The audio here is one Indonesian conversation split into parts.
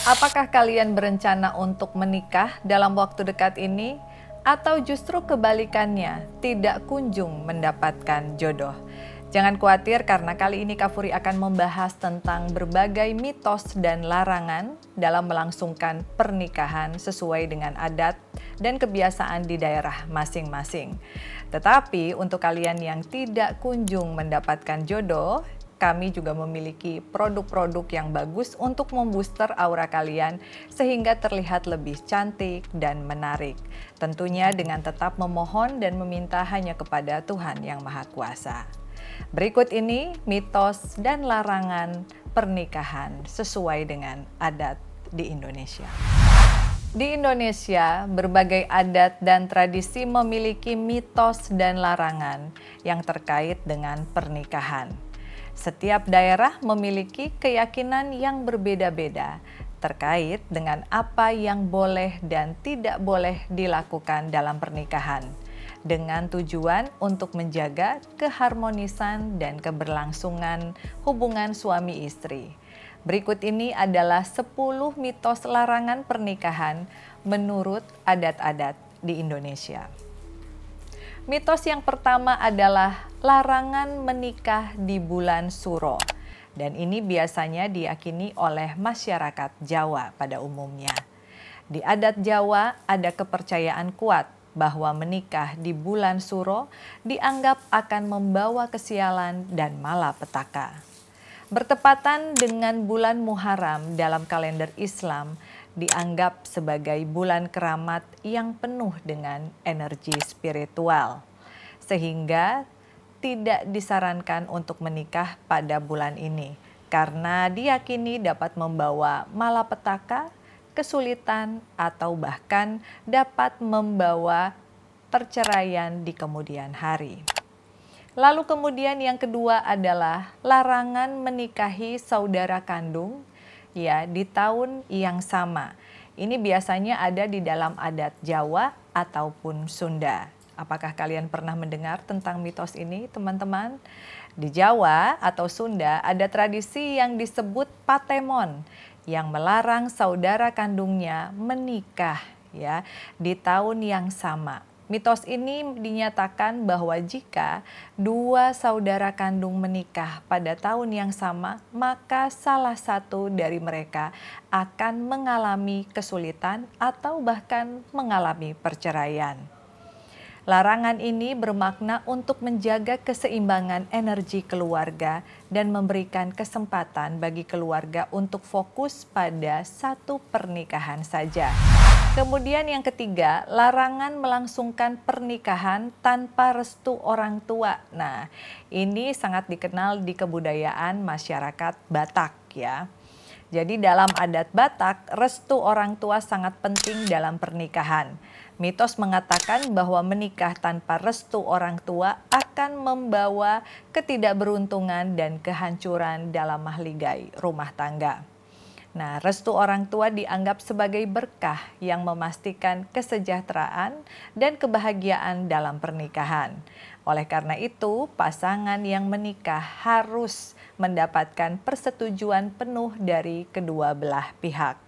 Apakah kalian berencana untuk menikah dalam waktu dekat ini? Atau justru kebalikannya, tidak kunjung mendapatkan jodoh? Jangan khawatir karena kali ini Kak Furi akan membahas tentang berbagai mitos dan larangan dalam melangsungkan pernikahan sesuai dengan adat dan kebiasaan di daerah masing-masing. Tetapi untuk kalian yang tidak kunjung mendapatkan jodoh, kami juga memiliki produk-produk yang bagus untuk membooster aura kalian sehingga terlihat lebih cantik dan menarik. Tentunya dengan tetap memohon dan meminta hanya kepada Tuhan Yang Maha Kuasa. Berikut ini mitos dan larangan pernikahan sesuai dengan adat di Indonesia. Di Indonesia, berbagai adat dan tradisi memiliki mitos dan larangan yang terkait dengan pernikahan. Setiap daerah memiliki keyakinan yang berbeda-beda terkait dengan apa yang boleh dan tidak boleh dilakukan dalam pernikahan, dengan tujuan untuk menjaga keharmonisan dan keberlangsungan hubungan suami istri. Berikut ini adalah 10 mitos larangan pernikahan menurut adat-adat di Indonesia. Mitos yang pertama adalah larangan menikah di bulan Suro. Dan ini biasanya diyakini oleh masyarakat Jawa pada umumnya. Di adat Jawa ada kepercayaan kuat bahwa menikah di bulan Suro dianggap akan membawa kesialan dan malapetaka. Bertepatan dengan bulan Muharram dalam kalender Islam, dianggap sebagai bulan keramat yang penuh dengan energi spiritual. Sehingga tidak disarankan untuk menikah pada bulan ini karena diyakini dapat membawa malapetaka, kesulitan, atau bahkan dapat membawa perceraian di kemudian hari. Lalu kemudian yang kedua adalah larangan menikahi saudara kandung ya di tahun yang sama. Ini biasanya ada di dalam adat Jawa ataupun Sunda. Apakah kalian pernah mendengar tentang mitos ini, teman-teman? Di Jawa atau Sunda ada tradisi yang disebut patemon yang melarang saudara kandungnya menikah ya di tahun yang sama. Mitos ini dinyatakan bahwa jika dua saudara kandung menikah pada tahun yang sama, maka salah satu dari mereka akan mengalami kesulitan atau bahkan mengalami perceraian. Larangan ini bermakna untuk menjaga keseimbangan energi keluarga dan memberikan kesempatan bagi keluarga untuk fokus pada satu pernikahan saja. Kemudian yang ketiga, larangan melangsungkan pernikahan tanpa restu orang tua. Nah, ini sangat dikenal di kebudayaan masyarakat Batak ya. Jadi dalam adat Batak, restu orang tua sangat penting dalam pernikahan. Mitos mengatakan bahwa menikah tanpa restu orang tua akan membawa ketidakberuntungan dan kehancuran dalam mahligai rumah tangga. Nah, restu orang tua dianggap sebagai berkah yang memastikan kesejahteraan dan kebahagiaan dalam pernikahan. Oleh karena itu, pasangan yang menikah harus mendapatkan persetujuan penuh dari kedua belah pihak.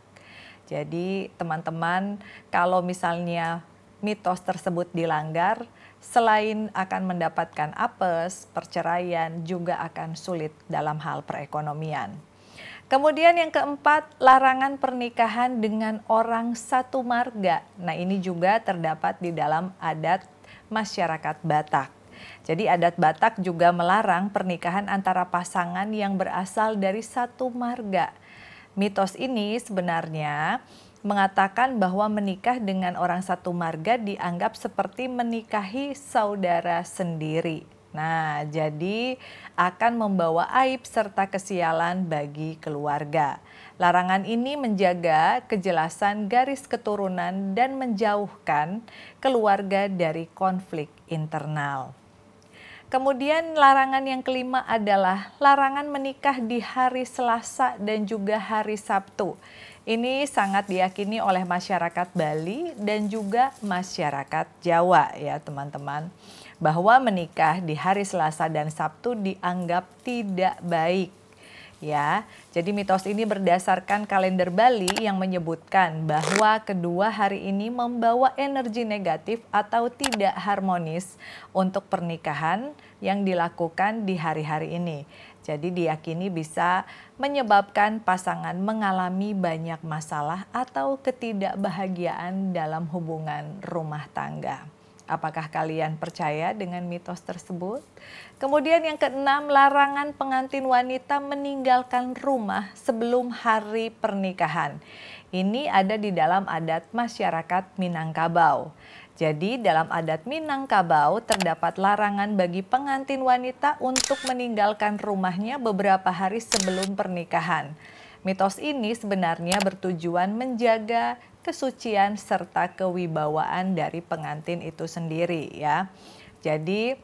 Jadi, teman-teman, kalau misalnya mitos tersebut dilanggar, selain akan mendapatkan apes, perceraian juga akan sulit dalam hal perekonomian. Kemudian yang keempat, larangan pernikahan dengan orang satu marga. Nah, ini juga terdapat di dalam adat masyarakat Batak. Jadi adat Batak juga melarang pernikahan antara pasangan yang berasal dari satu marga. Mitos ini sebenarnya mengatakan bahwa menikah dengan orang satu marga dianggap seperti menikahi saudara sendiri. Nah, jadi akan membawa aib serta kesialan bagi keluarga. Larangan ini menjaga kejelasan garis keturunan dan menjauhkan keluarga dari konflik internal. Kemudian larangan yang kelima adalah larangan menikah di hari Selasa dan juga hari Sabtu. Ini sangat diyakini oleh masyarakat Bali dan juga masyarakat Jawa ya teman-teman. Bahwa menikah di hari Selasa dan Sabtu dianggap tidak baik. Ya, jadi mitos ini berdasarkan kalender Bali yang menyebutkan bahwa kedua hari ini membawa energi negatif atau tidak harmonis untuk pernikahan yang dilakukan di hari-hari ini. Jadi diyakini bisa menyebabkan pasangan mengalami banyak masalah atau ketidakbahagiaan dalam hubungan rumah tangga. Apakah kalian percaya dengan mitos tersebut? Kemudian yang keenam, larangan pengantin wanita meninggalkan rumah sebelum hari pernikahan. Ini ada di dalam adat masyarakat Minangkabau. Jadi dalam adat Minangkabau terdapat larangan bagi pengantin wanita untuk meninggalkan rumahnya beberapa hari sebelum pernikahan. Mitos ini sebenarnya bertujuan menjaga kesucian serta kewibawaan dari pengantin itu sendiri ya. Jadi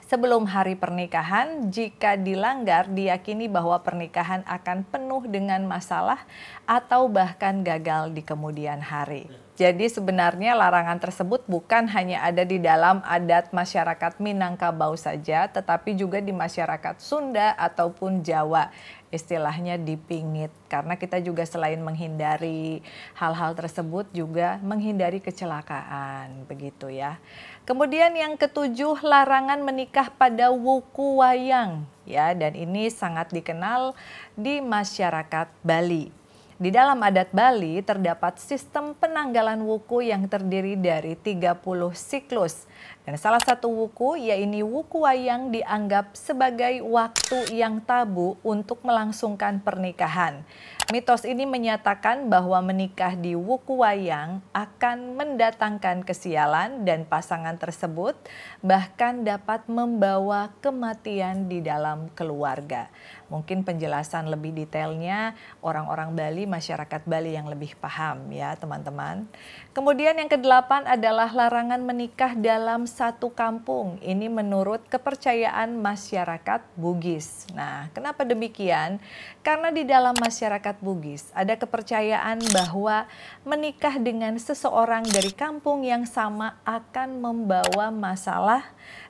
sebelum hari pernikahan, jika dilanggar diyakini bahwa pernikahan akan penuh dengan masalah atau bahkan gagal di kemudian hari. Jadi sebenarnya larangan tersebut bukan hanya ada di dalam adat masyarakat Minangkabau saja, tetapi juga di masyarakat Sunda ataupun Jawa. Istilahnya dipingit, karena kita juga selain menghindari hal-hal tersebut juga menghindari kecelakaan, begitu ya. Kemudian yang ketujuh, larangan menikah pada wuku wayang, ya, dan ini sangat dikenal di masyarakat Bali. Di dalam adat Bali terdapat sistem penanggalan wuku yang terdiri dari 30 siklus. Dan salah satu wuku, yaitu wuku wayang, dianggap sebagai waktu yang tabu untuk melangsungkan pernikahan. Mitos ini menyatakan bahwa menikah di wuku wayang akan mendatangkan kesialan dan pasangan tersebut bahkan dapat membawa kematian di dalam keluarga. Mungkin penjelasan lebih detailnya orang-orang Bali, masyarakat Bali yang lebih paham ya teman-teman. Kemudian yang kedelapan adalah larangan menikah dalam satu kampung. Ini menurut kepercayaan masyarakat Bugis. Nah, kenapa demikian? Karena di dalam masyarakat Bugis ada kepercayaan bahwa menikah dengan seseorang dari kampung yang sama akan membawa masalah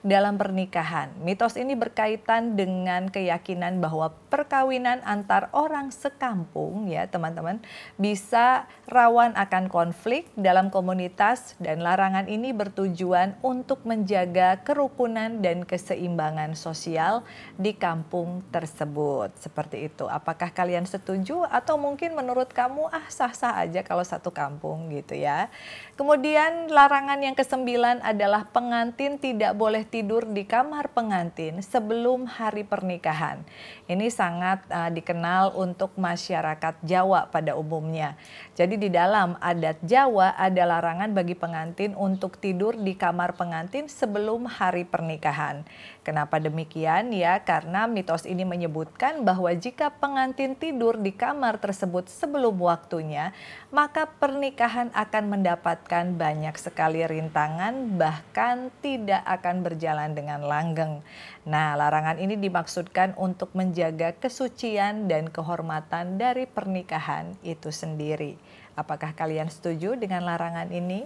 dalam pernikahan. Mitos ini berkaitan dengan keyakinan bahwa perkawinan antar orang sekampung ya teman-teman bisa rawan akan konflik dalam komunitas, dan larangan ini bertujuan untuk menjaga kerukunan dan keseimbangan sosial di kampung tersebut. Seperti itu. Apakah kalian setuju atau mungkin menurut kamu sah-sah aja kalau satu kampung gitu ya. Kemudian larangan yang kesembilan adalah pengantin tidak boleh tidur di kamar pengantin sebelum hari pernikahan. Ini sangat dikenal untuk masyarakat Jawa pada umumnya. Jadi di dalam adat Jawa ada larangan bagi pengantin untuk tidur di kamar pengantin sebelum hari pernikahan. Kenapa demikian ya? Karena mitos ini menyebutkan bahwa jika pengantin tidur di kamar tersebut sebelum waktunya, maka pernikahan akan mendapatkan banyak sekali rintangan, bahkan tidak akan berjalan dengan langgeng. Nah, larangan ini dimaksudkan untuk menjaga kesucian dan kehormatan dari pernikahan itu sendiri. Apakah kalian setuju dengan larangan ini?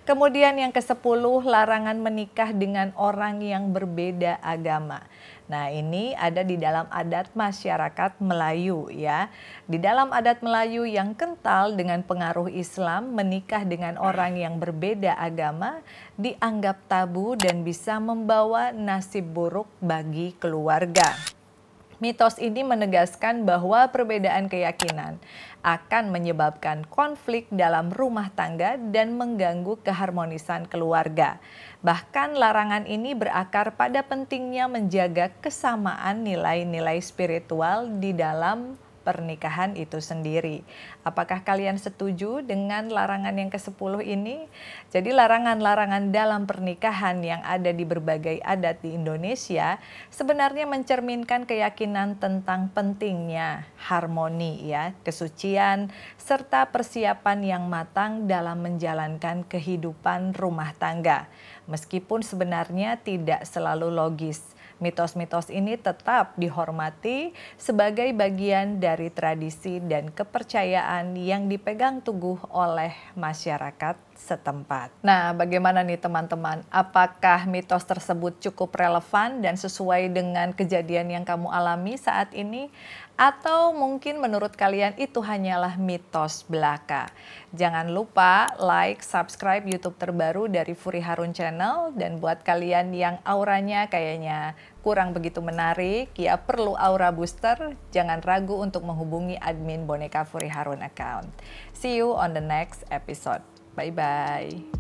Kemudian yang ke-10, larangan menikah dengan orang yang berbeda agama. Nah, ini ada di dalam adat masyarakat Melayu ya. Di dalam adat Melayu yang kental dengan pengaruh Islam, menikah dengan orang yang berbeda agama dianggap tabu dan bisa membawa nasib buruk bagi keluarga. Mitos ini menegaskan bahwa perbedaan keyakinan akan menyebabkan konflik dalam rumah tangga dan mengganggu keharmonisan keluarga. Bahkan larangan ini berakar pada pentingnya menjaga kesamaan nilai-nilai spiritual di dalam pernikahan itu sendiri. Apakah kalian setuju dengan larangan yang ke-10 ini? Jadi larangan-larangan dalam pernikahan yang ada di berbagai adat di Indonesia sebenarnya mencerminkan keyakinan tentang pentingnya harmoni ya, kesucian serta persiapan yang matang dalam menjalankan kehidupan rumah tangga. Meskipun sebenarnya tidak selalu logis. Mitos-mitos ini tetap dihormati sebagai bagian dari tradisi dan kepercayaan yang dipegang teguh oleh masyarakat setempat. Nah, bagaimana nih teman-teman? Apakah mitos tersebut cukup relevan dan sesuai dengan kejadian yang kamu alami saat ini? Atau mungkin menurut kalian itu hanyalah mitos belaka? Jangan lupa like, subscribe YouTube terbaru dari Furi Harun Channel. Dan buat kalian yang auranya kayaknya kurang begitu menarik, ya perlu aura booster, jangan ragu untuk menghubungi admin Boneka Furi Harun account. See you on the next episode. Bye-bye.